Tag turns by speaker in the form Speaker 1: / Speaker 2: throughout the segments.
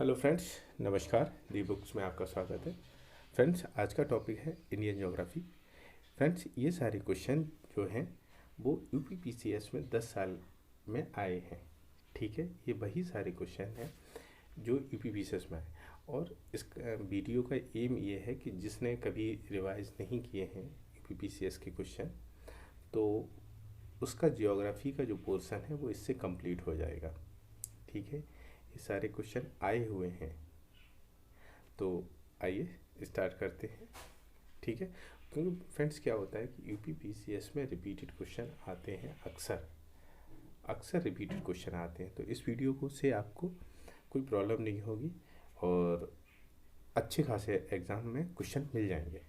Speaker 1: Hello friends, नमस्कार। दी books में आपका स्वागत है। फ्रेंड्स, आज का टॉपिक है इंडियन ज्योग्राफी। फ्रेंड्स, ये सारे क्वेश्चन जो हैं वो यूपीपीसीएस में 10 साल में आए हैं। ठीक है, ये वही सारे क्वेश्चन हैं जो यूपीपीसीएस में आए। और इस वीडियो का एम ये है कि जिसने कभी रिवाइज नहीं किए हैं यूपीपीसीएस के क्वेश्चन, तो उसका ज्योग्राफी का जो पोर्शन है वो इससे कंप्लीट हो जाएगा। ठीक है, ये सारे क्वेश्चन आए हुए हैं, तो आइए स्टार्ट करते हैं। ठीक है, क्योंकि फ्रेंड्स क्या होता है कि यूपीपीसीएस में रिपीटेड क्वेश्चन आते हैं, अक्सर रिपीटेड क्वेश्चन आते हैं। तो इस वीडियो को से आपको कोई प्रॉब्लम नहीं होगी और अच्छे खासे एग्ज़ाम में क्वेश्चन मिल जाएंगे।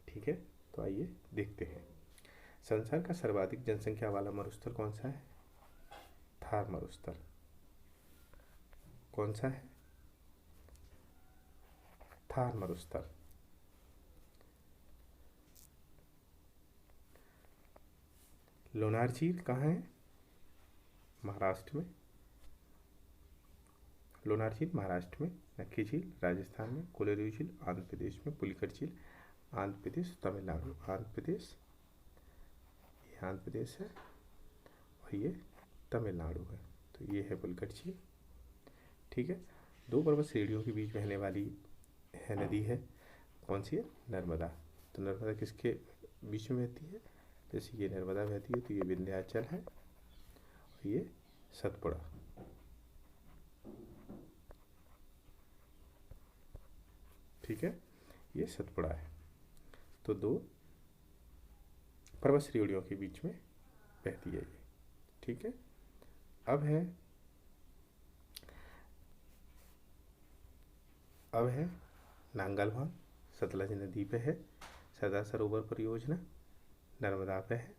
Speaker 1: ठीक है, तो आइए देखते हैं। संसार का सर्वाधिक जनसंख्या वाला मरुस्थल कौन सा है? थार मरुस्थल। कौन सा है? थार मरुस्थल। लोनार झील कहाँ है? महाराष्ट्र में। लोनार झील महाराष्ट्र में, नक्की झील राजस्थान में, कोलेरू झील आंध्र प्रदेश में, पुलिकट झील आंध्र प्रदेश, तमिलनाडु। आंध्र प्रदेश, ये आंध्र प्रदेश है और ये तमिलनाडु है। तो ये है पुलिकट झील। ठीक है, दो पर्वत श्रेणियों के बीच बहने वाली है नदी है, कौन सी है? नर्मदा। तो नर्मदा किसके बीच में बहती है? जैसे ये नर्मदा बहती है तो ये विंध्याचल है और ये सतपुड़ा। ठीक है, ये सतपुड़ा है। तो दो पर्वत श्रेणियों के बीच में बहती है ये। ठीक है, अब है नांगल बांध, सतलज नदी पे है। सरदार सरोवर परियोजना नर्मदा पे है।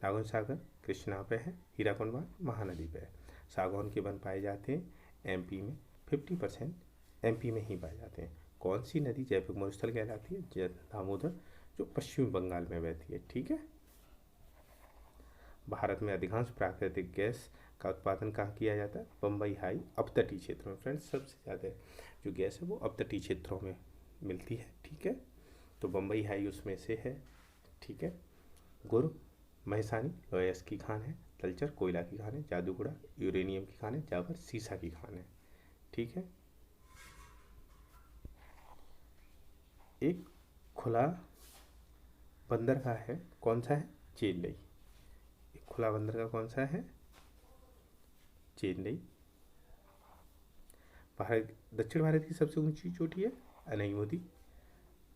Speaker 1: नागौन सागर कृष्णा पे है। हीराकुंड बांध महानदी पे है। सागौन के वन पाए जाते हैं एमपी में, 50% एमपी में ही पाए जाते हैं। कौन सी नदी जैविक मरुस्थल कहलाती है? दामोदर, जो पश्चिमी बंगाल में बहती है। ठीक है, भारत में अधिकांश प्राकृतिक गैस का उत्पादन कहाँ किया जाता है? बम्बई हाई अपतटीय क्षेत्र में। फ्रेंड्स, सबसे ज़्यादा जो गैस है वो अपतटीय क्षेत्रों में मिलती है। ठीक है, तो बम्बई हाई उसमें से है। ठीक है, गुर महसानी लोयस की खान है। तलचर कोयला की खान है। जादूगुड़ा यूरेनियम की खान है। जावर सीसा की खान है। ठीक है, एक खुला बंदरगाह है, कौन सा है? चेन्नई। एक खुला बंदरगाह कौन सा है? चेन्नई। दक्षिण भारत की सबसे ऊंची चोटी है अनईमुदी।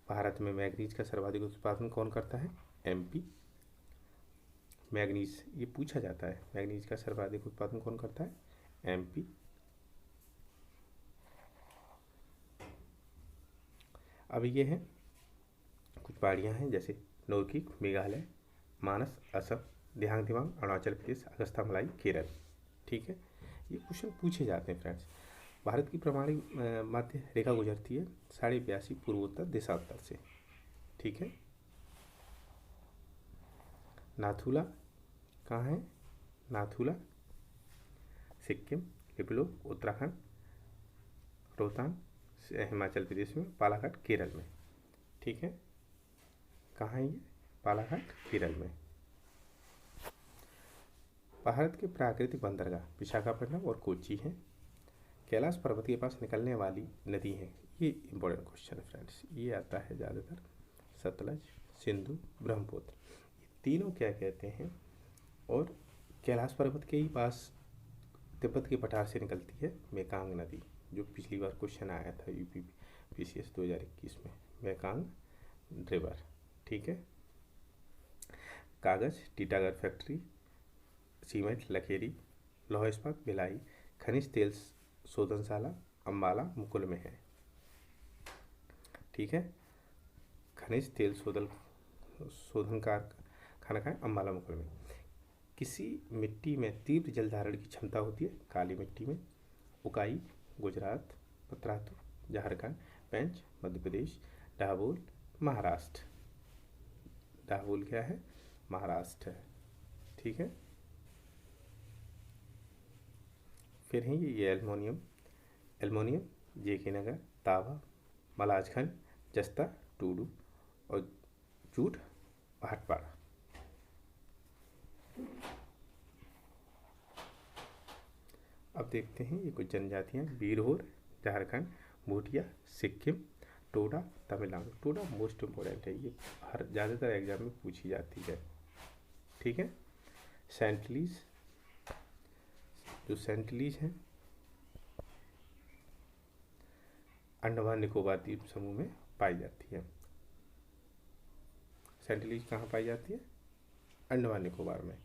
Speaker 1: भारत में मैग्नीज का सर्वाधिक उत्पादन कौन करता है? एमपी। मैग्नीज ये पूछा जाता है, मैग्नीज का सर्वाधिक उत्पादन कौन करता है? एमपी। अब ये है कुछ पहाड़ियाँ हैं, जैसे नोरकीक मेघालय, मानस असम, दिहांग दिमांग अरुणाचल प्रदेश, अगस्ता मलाई केरल। ठीक है, ये क्वेश्चन पूछे जाते हैं। फ्रेंड्स, भारत की प्रमाणिक मध्य रेखा गुजरती है 82.5 पूर्वोत्तर देशांतर से। ठीक है, नाथुला कहाँ है? नाथुला सिक्किम, लिपुलेख उत्तराखंड, रोहतांग हिमाचल प्रदेश में, बालाघाट केरल में। ठीक है, कहाँ है ये? बालाघाट केरल में। भारत के प्राकृतिक बंदरगाह विशाखापट्टनम और कोच्चि हैं। कैलाश पर्वत के पास निकलने वाली नदी है, ये इंपॉर्टेंट क्वेश्चन है फ्रेंड्स। ये आता है ज़्यादातर, सतलज, सिंधु, ब्रह्मपुत्र। ये तीनों क्या कहते हैं? और कैलाश पर्वत के ही पास तिब्बत के पठार से निकलती है मेकांग नदी, जो पिछली बार क्वेश्चन आया था यूपीपीसीएस 2021 में, मेकांग रिवर। ठीक है, कागज़ टीटागढ़ फैक्ट्री, सीमेंट लखेरी, लौह इस्पात भिलाई, खनिज तेल शोधनशाला अम्बाला मुकुल में है। ठीक है, खनिज तेल शोधन कारखाना का अम्बाला मुकुल में। किसी मिट्टी में तीव्र जल धारण की क्षमता होती है? काली मिट्टी में। उकाई गुजरात, पतरातू झारखंड, पेंच मध्य प्रदेश, डाबोल महाराष्ट्र। डाबोल क्या है? महाराष्ट्र है। ठीक है, फिर है ये एल्युमिनियम जेके नगर, तावा, मलाजखंड, जस्ता, टूडू और जूट, भाटपाड़ा। अब देखते हैं ये कुछ जनजातियाँ। बीरहोर झारखंड, भूटिया सिक्किम, टोडा तमिलनाडु। टोडा मोस्ट इम्पोर्टेंट है, ये हर ज़्यादातर एग्जाम में पूछी जाती है। ठीक है। सेंटलीज, जो सेंटलीज हैं अंडमान निकोबार द्वीप समूह में पाई जाती है। सेंटलीज कहाँ पाई जाती है? अंडमान निकोबार में।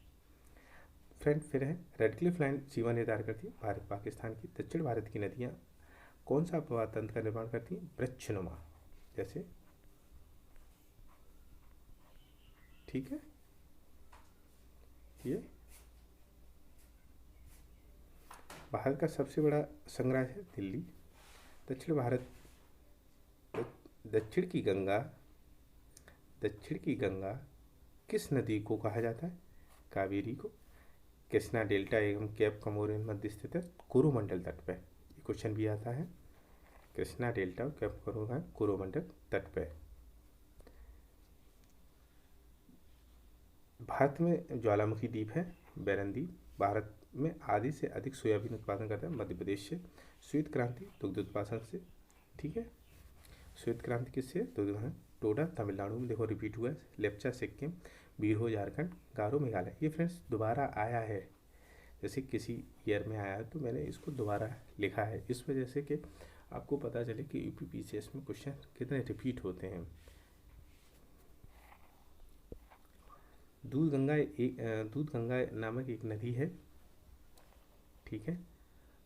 Speaker 1: फ्रेंड फिर है रेडक्लिफ लाइन सीमा निर्धारित करती है भारत पाकिस्तान की। दक्षिण भारत की नदियाँ कौन सा प्रवाह तंत्र का निर्माण करती हैं? वृक्षनुमा, जैसे। ठीक है। ये भारत का सबसे बड़ा संग्रहालय है दिल्ली। दक्षिण की गंगा किस नदी को कहा जाता है? कावेरी को। कृष्णा डेल्टा एवं केप कमोरिन मध्य स्थित है कोरोमंडल तट पे। ये क्वेश्चन भी आता है। कृष्णा डेल्टा और केप कमोरिन कोरोमंडल तट पे। भारत में ज्वालामुखी द्वीप है बैरन द्वीप। भारत में आधी से अधिक सोयाबीन उत्पादन करता है मध्य प्रदेश से। श्वेत क्रांति दुग्ध उत्पादन से। ठीक है। श्वेत क्रांति किससे? दुग्ध। टोडा तमिलनाडु में देखो रिपीट हुआ है। लेप्चा सिक्किम, बीरहो झारखंड, गारो मेघालय। ये फ्रेंड्स दोबारा आया है, जैसे किसी ईयर में आया है तो मैंने इसको दोबारा लिखा है इस वजह से कि आपको पता चले कि यूपीपीसीएस में क्वेश्चन कितने रिपीट होते हैं। दूध गंगा नामक एक नदी है। ठीक है।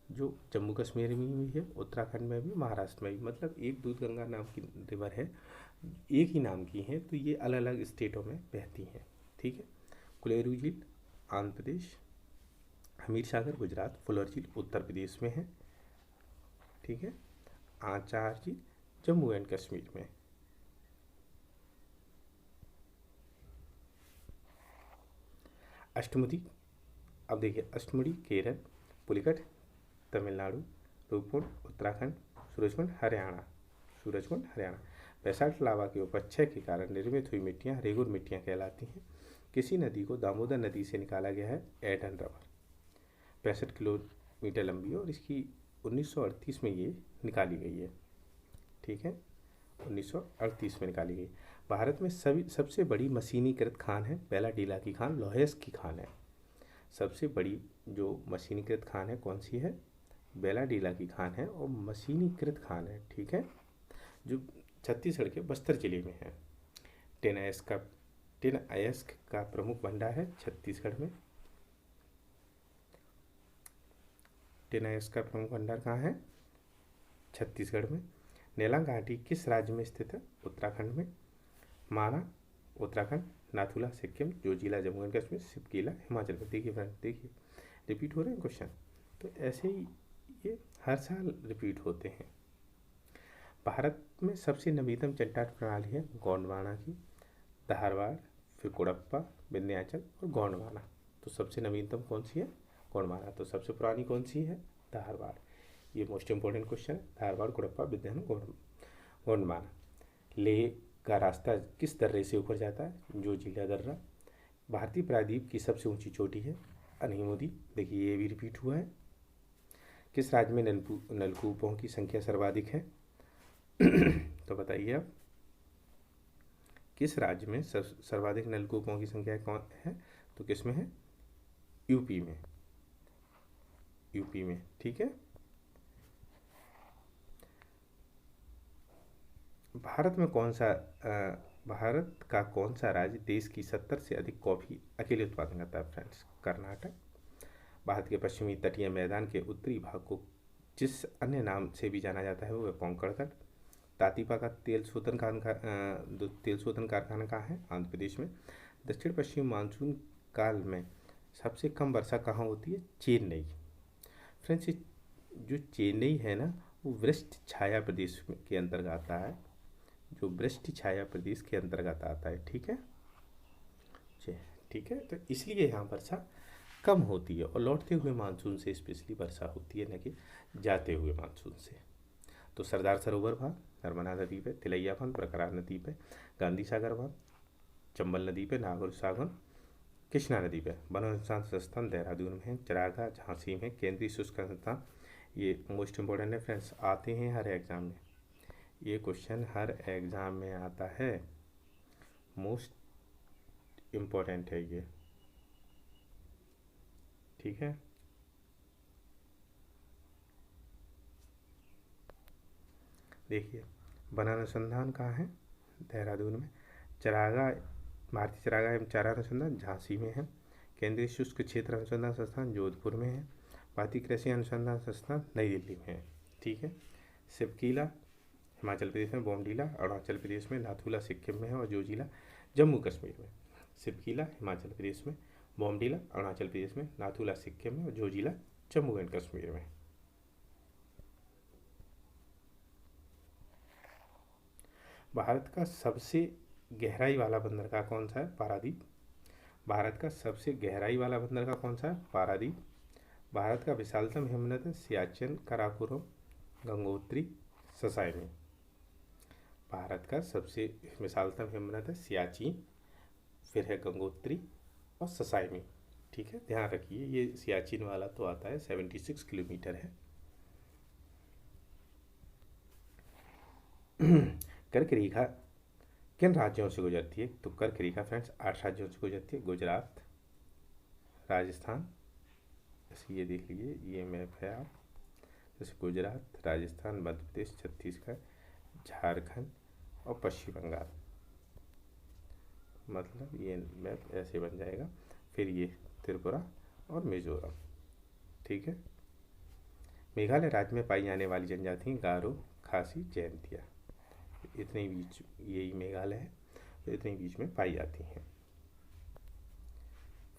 Speaker 1: जो जम्मू कश्मीर में भी है, उत्तराखंड में भी, महाराष्ट्र में भी। मतलब एक दूध गंगा नाम की रिवर है, एक ही नाम की हैं, तो ये अलग अलग स्टेटों में बहती हैं। ठीक है। कुलेरू झील आंध्र प्रदेश, हमीर सागर गुजरात, फुलर झील उत्तर प्रदेश में है। ठीक है। आचार झील जम्मू एंड कश्मीर में। अष्टमुडी, अब देखिए अष्टमुडी केरल, पुलिकट तमिलनाडु, रूपकुंड उत्तराखंड, सूरजकुंड हरियाणा। बेसाल्ट लावा के उपक्षय के कारण निर्मित हुई मिट्टियाँ रेगुर मिट्टियाँ कहलाती हैं। किसी नदी को दामोदर नदी से निकाला गया है? Aiden river. 65 किलोमीटर लंबी है और इसकी 1938 में ये निकाली गई है। ठीक है। 1938 में निकाली गई। भारत में सबसे बड़ी मशीनीकृत खान है बेलाडीला की खान, लोहेस की खान है। सबसे बड़ी जो मशीनीकृत खान है कौन सी है? बेलाडीला की खान है और मशीनीकृत खान है। ठीक है। जो छत्तीसगढ़ के बस्तर जिले में है। टिन अयस्क का प्रमुख भंडार है छत्तीसगढ़ में। टिन अयस्क का प्रमुख भंडार कहाँ है? छत्तीसगढ़ में। नेलांग घाटी किस राज्य में स्थित है? उत्तराखंड में। माना उत्तराखंड, नाथुला सिक्किम, जोजिला जम्मू एंड कश्मीर, सिपकीला हिमाचल प्रदेश। देखिए फ्रेंड, देखिए रिपीट हो रहे हैं क्वेश्चन, तो ऐसे ही ये हर साल रिपीट होते हैं। भारत में सबसे नवीनतम चट्टान प्रणाली है गोंडवाना की। धारवाड़, फिर कोडप्पा, विंध्याचल और गोंडवाना। तो सबसे नवीनतम कौन सी है? गोंडवाना। तो सबसे पुरानी कौन सी है? धारवाड़। ये मोस्ट इंपॉर्टेंट क्वेश्चन है। धारवाड़, कोडप्पा, विंध्याचल, गोंडवाना। लेह का रास्ता किस दर्रे से ऊपर जाता है? जोजिला दर्रा। भारतीय प्रायद्वीप की सबसे ऊंची चोटी है अनिमुदी। देखिए ये भी रिपीट हुआ है। किस राज्य में नलकूपों की संख्या सर्वाधिक है? तो बताइए आप, किस राज्य में सर्वाधिक नलकूपों की संख्या कौन है? तो किस में है? यूपी में। यूपी में। ठीक है। भारत का कौन सा राज्य देश की 70 से अधिक कॉफ़ी अकेले उत्पादन करता है? फ्रेंड्स, कर्नाटक। भारत के पश्चिमी तटीय मैदान के उत्तरी भाग को जिस अन्य नाम से भी जाना जाता है वो है कोंकण तट। तातीपा का तेल शोधन कारखाना कहाँ है? आंध्र प्रदेश में। दक्षिण पश्चिम मानसून काल में सबसे कम वर्षा कहाँ होती है? चेन्नई। फ्रेंड्स, जो चेन्नई है ना, वो वृष्टि छाया प्रदेश के अंतर्गत आता है। जो वृष्टि छाया प्रदेश के अंतर्गत आता है। ठीक है। ठीक है। तो इसलिए यहाँ वर्षा कम होती है और लौटते हुए मानसून से स्पेशली वर्षा होती है, न कि जाते हुए मानसून से। तो सरदार सरोवर बांध नर्मदा नदी पे, तिलैया बांध बरकरार नदी पे, गांधी सागर बांध चंबल नदी पे, नागौर सागर कृष्णा नदी पे, वन अनुसंधान संस्थान देहरादून में है, चरागा झांसी में, केंद्रीय शुष्क संस्थान, ये मोस्ट इम्पोर्टेंट है फ्रेंड्स, आते हैं हर एग्जाम में, ये क्वेश्चन हर एग्जाम में आता है, मोस्ट इम्पोर्टेंट है ये, ठीक है। देखिए वन अनुसंधान कहाँ है, देहरादून में, चरागा भारतीय चरागाह एवं चारा अनुसंधान झांसी में है, केंद्रीय शुष्क क्षेत्र अनुसंधान संस्थान जोधपुर में है, भारतीय कृषि अनुसंधान संस्थान नई दिल्ली में है, ठीक है। सिपकीला हिमाचल प्रदेश में, बोमडीला अरुणाचल प्रदेश में, नाथूला सिक्किम में है और जोजिला जम्मू कश्मीर में। सिपकीला हिमाचल प्रदेश में, बोमडीला अरुणाचल प्रदेश में, नाथूला सिक्किम में और जोजिला जम्मू एंड कश्मीर में। भारत का सबसे गहराई वाला बंदरगाह कौन सा है, पारादीप। भारत का सबसे गहराई वाला बंदरगाह कौन सा है, पारादीप। भारत का विशालतम हिमनद है सियाचिन, काराकोरम, गंगोत्री, ससाइमी। भारत का सबसे विशालतम हिमनद है सियाचिन, फिर है गंगोत्री और ससाइमी, ठीक है, ध्यान रखिए। ये सियाचिन वाला तो आता है 76 किलोमीटर है। कर्क रेखा किन राज्यों से गुजरती है, तो कर्क रेखा फ्रेंड्स 8 राज्यों से गुजरती है, गुजरात, राजस्थान, जैसे ये देख लीजिए, ये मैप है आप, जैसे गुजरात, राजस्थान, मध्य प्रदेश, छत्तीसगढ़, झारखंड और पश्चिम बंगाल, मतलब ये मैप ऐसे बन जाएगा। फिर ये त्रिपुरा और मिजोरम, ठीक है। मेघालय राज्य में पाई जाने वाली जनजाति गारो, खासी, जयंतिया, इतने बीच यही मेघालय है, तो इतने बीच में पाई जाती हैं।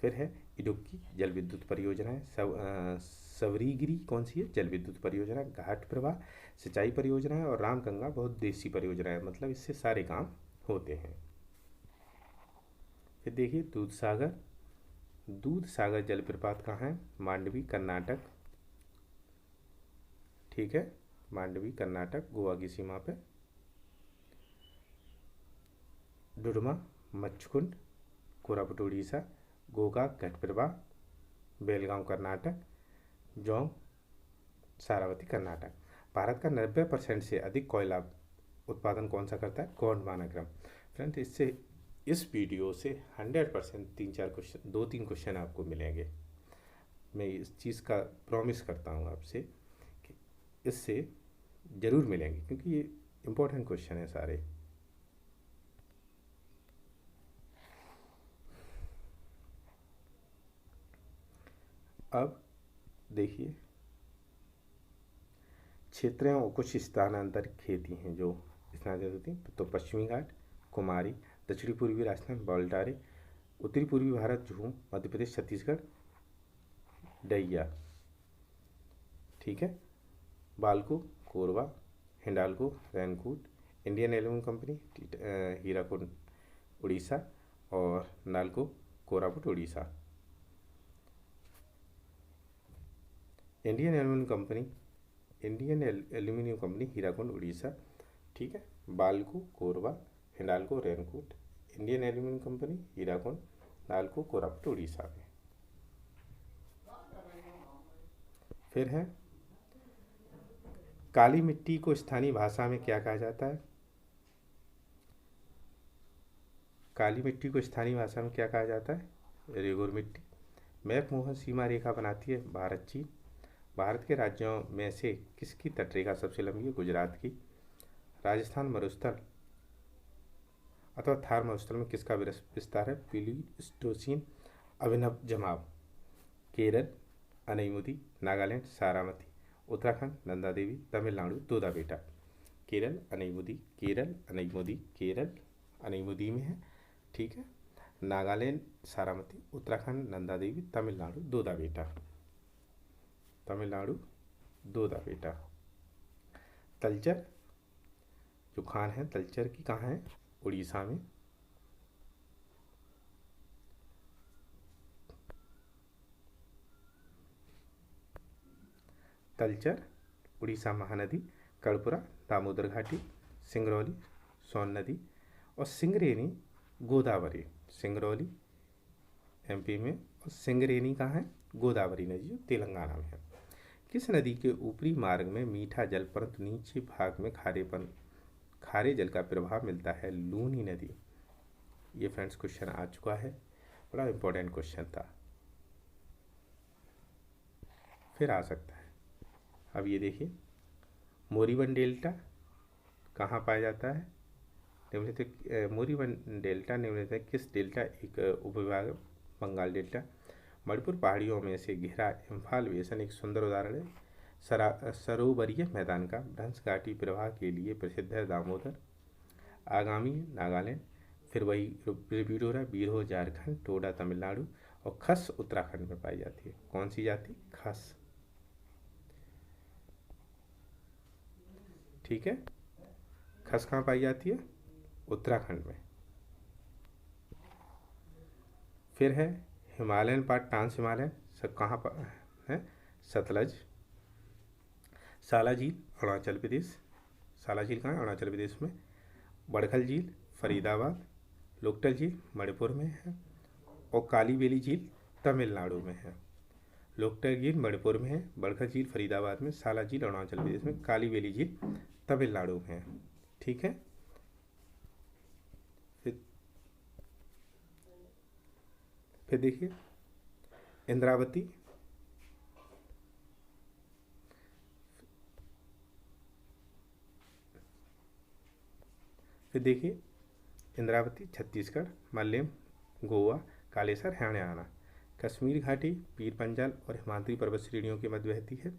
Speaker 1: फिर है इडुक्की जल विद्युत परियोजना है, सवरीगिरी कौन सी है, जल विद्युत परियोजना, घाट प्रवाह सिंचाई परियोजना है और रामगंगा बहुउद्देशीय परियोजना है, मतलब इससे सारे काम होते हैं। फिर देखिए दूध सागर जलप्रपात कहाँ है, मांडवी कर्नाटक, ठीक है, मांडवी कर्नाटक गोवा की सीमा पे। डुडमा मच्छकुंड कोरापुट उड़ीसा, गोकाक घटप्रभा बेलगांव कर्नाटक, जोंग सारावती कर्नाटक। भारत का 90% से अधिक कोयला उत्पादन कौन सा करता है, गोंडवाना। फ्रेंड इससे इस वीडियो से 100% 2-3 क्वेश्चन आपको मिलेंगे, मैं इस चीज़ का प्रॉमिस करता हूँ आपसे कि इससे ज़रूर मिलेंगे, क्योंकि ये इम्पोर्टेंट क्वेश्चन है सारे। अब देखिए क्षेत्रों और कुछ स्थानांतरित खेती हैं जो स्थानांतरित होती हैं, तो पश्चिमी घाट, कुमारी, दक्षिणी पूर्वी राजस्थान बाल्टारे, उत्तरी पूर्वी भारत झूम, मध्य प्रदेश छत्तीसगढ़ डैया, ठीक है। BALCO Korba, Hindalco Renukoot, Indian aluminium company Hirakud Orissa और NALCO Koraput Orissa. Indian aluminium company Hirakud Orissa, ठीक है। BALCO Korba, Hindalco Renukoot, Indian aluminium company Hirakud, NALCO Koraput Orissa में। फिर है काली मिट्टी को स्थानीय भाषा में क्या कहा जाता है, काली मिट्टी को स्थानीय भाषा में क्या कहा जाता है, रेगुर मिट्टी। मैप मोहन सीमा रेखा बनाती है भारत चीन। भारत के राज्यों में से किसकी तटरेखा सबसे लंबी है, गुजरात की। राजस्थान मरुस्थल अथवा थार मरुस्थल में किसका विस्तार है, प्लीस्टोसीन अभिनव जमाव। केरल अनईमुदी, नागालैंड सारामती, उत्तराखंड नंदा देवी, तमिलनाडु दोदा बेटा। केरल अनईमुदी में है, ठीक है। नागालैंड सारामती, उत्तराखंड नंदा देवी, तमिलनाडु दोदा बेटा। तलचर जो खान है तलचर की कहाँ है, उड़ीसा में। तलचर उड़ीसा महानदी कर्पूरा दामोदर घाटी, सिंगरौली सोन नदी, और सिंगरेनी गोदावरी। सिंगरौली एमपी में और सिंगरेनी कहाँ है? गोदावरी नदी जो तेलंगाना में है। किस नदी के ऊपरी मार्ग में मीठा जल परंतु नीचे भाग में खारे जल का प्रभाव मिलता है? लूनी नदी। ये फ्रेंड्स क्वेश्चन आ चुका है, बड़ा इंपॉर्टेंट क्वेश्चन था, फिर आ सकता है। अब ये देखिए, मोरीवन डेल्टा कहाँ पाया जाता है? निम्नलिखित मोरीवन डेल्टा निम्नलिखित किस डेल्टा एक उपविभाग? बंगाल डेल्टा। मणिपुर पहाड़ियों में से घिरा इम्फाल बेसन एक सुंदर उदाहरण है। सरोवरीय मैदान का भ्रंश घाटी प्रवाह के लिए प्रसिद्ध है। दामोदर। आगामी नागालैंड, फिर वही रिपीट हो रहा है। बीरो झारखंड, टोडा तमिलनाडु, और खस उत्तराखंड में पाई जाती है। कौन सी जाति? खस। ठीक है, खस कहाँ पाई जाती है? उत्तराखंड में। फिर है हिमालयन पार्ट, ट्रांस हिमालयन सब कहाँ पर है? सतलज। साला झील अरुणाचल प्रदेश। साला झील कहाँ है? अरुणाचल प्रदेश में। बड़खल झील फरीदाबाद। लोकटल झील मणिपुर में है, और काली बेली झील तमिलनाडु में है। लोकटल झील मणिपुर में है, बड़खल झील फरीदाबाद में, साला झील अरुणाचल प्रदेश में, काली बेली झील तमिलनाडु में है। ठीक है, फिर देखिए इंद्रावती। फिर देखिए इंद्रावती छत्तीसगढ़, मल्लेम गोवा, कालेसर हरियाणा। कश्मीर घाटी पीर पंजाल और हिमाद्री पर्वत श्रेणियों के मध्य बहती है।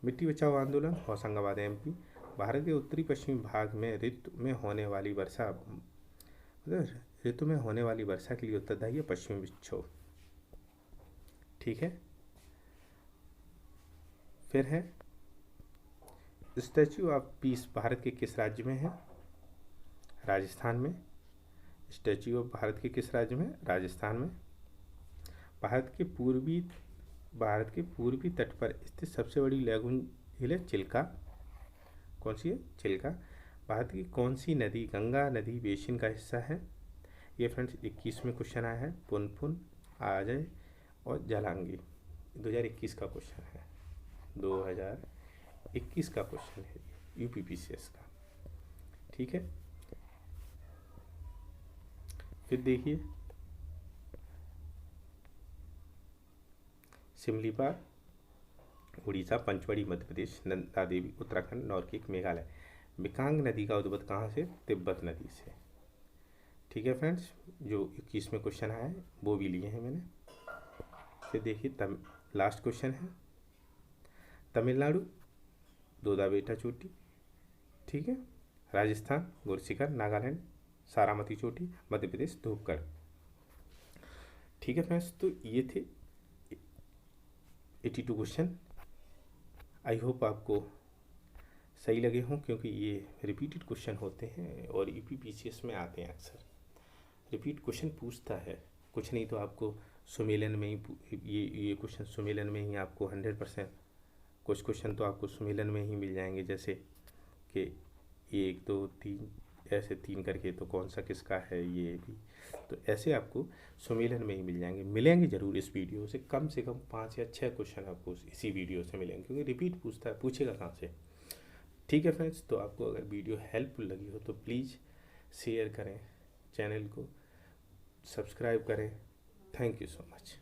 Speaker 1: मिट्टी बचाओ आंदोलन होशंगाबाद एमपी। भारत के उत्तरी पश्चिमी भाग में ऋतु में होने वाली वर्षा के लिए उत्तरदायी है पश्चिमी विक्षोभ। ठीक है, फिर है स्टैच्यू ऑफ पीस भारत के किस राज्य में है? राजस्थान में। स्टैच्यू ऑफ भारत के किस राज्य में? राजस्थान में। भारत के पूर्वी तट पर स्थित सबसे बड़ी लैगून झील है चिल्का। कौन सी है? चिल्का। भारत की कौन सी नदी गंगा नदी बेसिन का हिस्सा है? ये फ्रेंड्स 21 में क्वेश्चन आया है। पुनपुन, अजय और जलांगी। 2021 का क्वेश्चन है, 2021 का क्वेश्चन है यूपीपीसीएस का। ठीक है, फिर देखिए सिमलीपाल उड़ीसा, पंचमढ़ी मध्य प्रदेश, नंदा देवी उत्तराखंड, नौरकिक मेघालय। मिकांग नदी का उद्भव कहाँ से? तिब्बत नदी से। ठीक है फ्रेंड्स, जो 21 में क्वेश्चन आया है वो भी लिए हैं मैंने। फिर देखिए लास्ट क्वेश्चन है तमिलनाडु दोदा बेटा चोटी। ठीक है, राजस्थान गुरशिखर, नागालैंड सारामती चोटी, मध्य प्रदेश धूपगढ़। ठीक है फ्रेंड्स, तो ये थे 82 क्वेश्चन। आई होप आपको सही लगे हों, क्योंकि ये रिपीटेड क्वेश्चन होते हैं और यूपीपीसीएस में आते हैं अक्सर। रिपीट क्वेश्चन पूछता है, कुछ नहीं तो आपको सुमेलन में ही ये क्वेश्चन सुमेलन में ही आपको 100%, कुछ क्वेश्चन तो आपको सुमेलन में ही मिल जाएंगे, जैसे कि 1 2 3 ऐसे 3 करके, तो कौन सा किसका है ये भी, तो ऐसे आपको सुमेलन में ही मिल जाएंगे। मिलेंगे ज़रूर इस वीडियो से कम 5 या 6 क्वेश्चन आपको इसी वीडियो से मिलेंगे, क्योंकि रिपीट पूछता है, पूछेगा कहाँ से। ठीक है फ्रेंड्स, तो आपको अगर वीडियो हेल्पफुल लगी हो तो प्लीज़ शेयर करें, चैनल को सब्सक्राइब करें। Thank you so much.